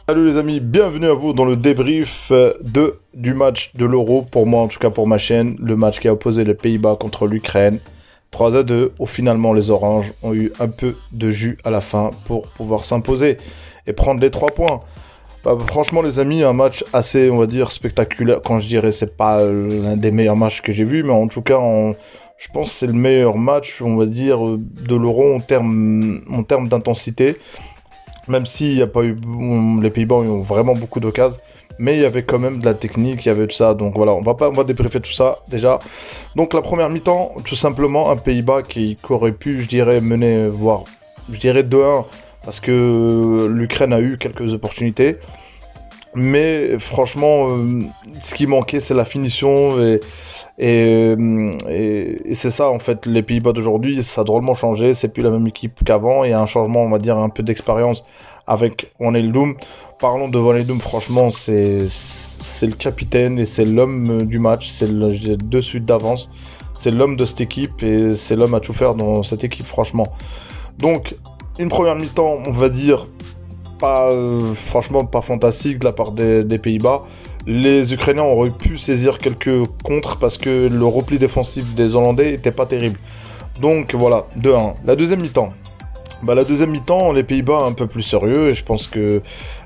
Salut les amis, bienvenue à vous dans le débrief du match de l'Euro, pour moi en tout cas pour ma chaîne, le match qui a opposé les Pays-Bas contre l'Ukraine, 3-2, où finalement les Oranges ont eu un peu de jus à la fin pour pouvoir s'imposer et prendre les 3 points. Franchement les amis, un match assez on va dire spectaculaire, quand je dirais c'est pas l'un des meilleurs matchs que j'ai vu, mais en tout cas je pense que c'est le meilleur match on va dire de l'Euro en termes d'intensité. Même s'il n'y a pas eu... les Pays-Bas ont eu vraiment beaucoup d'occasions. Mais il y avait quand même de la technique, il y avait tout ça. Donc voilà, on va débriefer tout ça déjà. Donc la première mi-temps, tout simplement, un Pays-Bas qui aurait pu, je dirais, mener, voire, je dirais 2-1. Parce que l'Ukraine a eu quelques opportunités. Mais franchement, ce qui manquait, c'est la finition. Et c'est ça, en fait, les Pays-Bas d'aujourd'hui, ça a drôlement changé. C'est plus la même équipe qu'avant. Il y a un changement, on va dire, un peu d'expérience avec Wijnaldum. Parlons de Wijnaldum, franchement, c'est le capitaine et c'est l'homme du match. C'est le deux suites d'avance. C'est l'homme de cette équipe et c'est l'homme à tout faire dans cette équipe, franchement. Donc, une première mi-temps, on va dire, pas, franchement, pas fantastique de la part des Pays-Bas. Les Ukrainiens auraient pu saisir quelques contres parce que le repli défensif des Hollandais était pas terrible. Donc voilà, 2-1. La deuxième mi-temps. La deuxième mi-temps, les Pays-Bas un peu plus sérieux et je pense que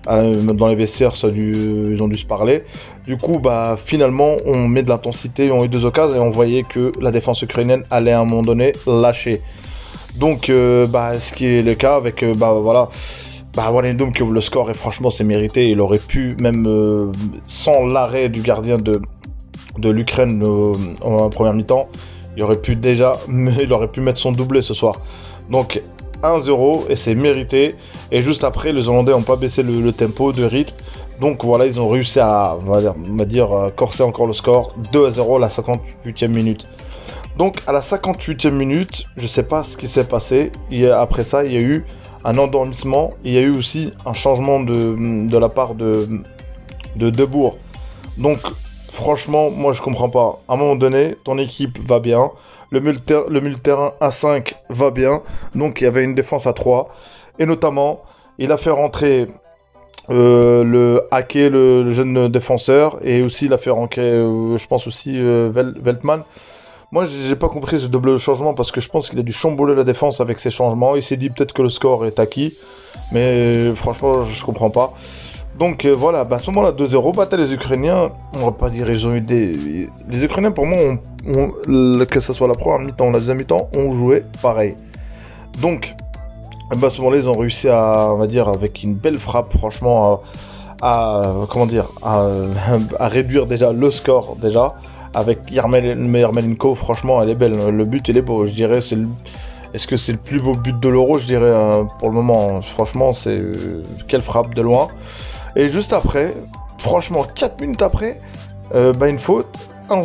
dans les vestiaires, ils ont dû se parler. Du coup, finalement, on met de l'intensité, on a eu 2 occasions et on voyait que la défense ukrainienne allait à un moment donné lâcher. Donc, ce qui est le cas avec, voilà. Wijnaldum qui ouvre le score et franchement c'est mérité. Il aurait pu, même sans l'arrêt du gardien de l'Ukraine en première mi-temps, il aurait pu mettre son doublé ce soir. Donc 1-0 et c'est mérité. Et juste après, les Hollandais n'ont pas baissé le tempo de rythme. Donc voilà, ils ont réussi à, on va dire corser encore le score. 2-0 à la 58e minute. Donc à la 58e minute, je sais pas ce qui s'est passé. Après ça, il y a eu un endormissement. Il y a eu aussi un changement de la part de Debourg. Donc franchement, moi je comprends pas. À un moment donné, ton équipe va bien. Le milieu de terrain à 5 va bien. Donc il y avait une défense à 3. Et notamment, il a fait rentrer le Ake, le jeune défenseur. Et aussi il a fait rentrer, je pense aussi, Veltman. Moi, j'ai pas compris ce double changement parce que je pense qu'il a dû chambouler la défense avec ses changements. Il s'est dit peut-être que le score est acquis, mais franchement, je comprends pas. Donc voilà, à ce moment-là, 2-0, les Ukrainiens, on va pas dire ils ont eu des... Les Ukrainiens, pour moi, que ce soit la première mi-temps ou la deuxième mi-temps, ont joué pareil. Donc, à ce moment-là, ils ont réussi à, on va dire, avec une belle frappe, franchement, comment dire, à réduire déjà le score, déjà. Avec Yarmolenko, franchement, elle est belle. Le but, il est beau. Je dirais, est-ce que c'est le plus beau but de l'Euro? Je dirais, pour le moment. Franchement, c'est... quelle frappe de loin. Et juste après, franchement, 4 minutes après, une faute. Un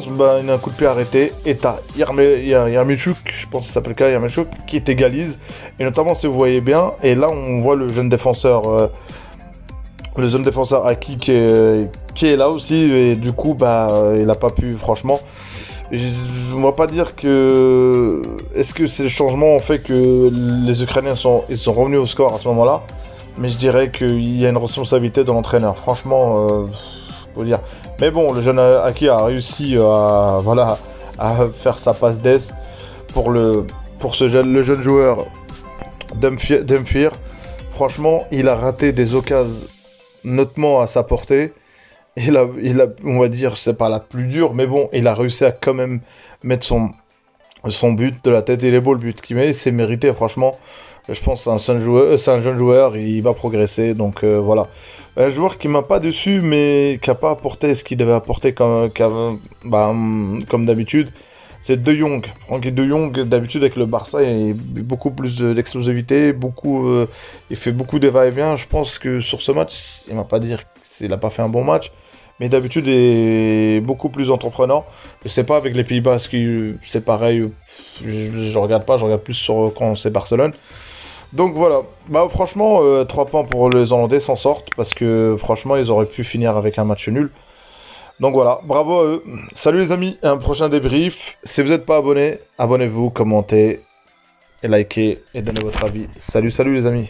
coup de pied arrêté. Et t'as Yarmychuk, je pense que ça s'appelle Yarmychuk, qui t'égalise. Et notamment, si vous voyez bien, et là, on voit le jeune défenseur... Aki qui est là aussi et du coup il a pas pu franchement. On va pas dire que est-ce que c'est le changement en fait que les Ukrainiens sont revenus au score à ce moment-là, mais je dirais qu'il y a une responsabilité de l'entraîneur. Franchement, faut dire. Mais bon, le jeune Aki a réussi à faire sa passe d'aise pour le jeune joueur Dumfries. Franchement, il a raté des occasions notamment à sa portée. Il a, on va dire, c'est pas la plus dure, mais bon, il a réussi à quand même mettre son but de la tête. Il est beau le but qu'il met, c'est mérité, franchement. Je pense que c'est un jeune joueur, il va progresser, donc voilà. Un joueur qui m'a pas déçu, mais qui a pas apporté ce qu'il devait apporter comme d'habitude, c'est De Jong. Frenkie De Jong, d'habitude avec le Barça, il a beaucoup plus d'explosivité, il fait beaucoup de va-et-vient. Je pense que sur ce match, il va pas dire qu'il n'a pas fait un bon match, mais d'habitude il est beaucoup plus entreprenant. Je sais pas avec les Pays-Bas, parce que c'est pareil, je regarde pas, je regarde plus quand c'est Barcelone. Donc voilà, franchement, 3 points pour les Hollandais s'en sortent, parce que franchement, ils auraient pu finir avec un match nul. Donc voilà, bravo à eux. Salut les amis, un prochain débrief. Si vous n'êtes pas abonné, abonnez-vous, commentez, et likez, et donnez votre avis. Salut les amis.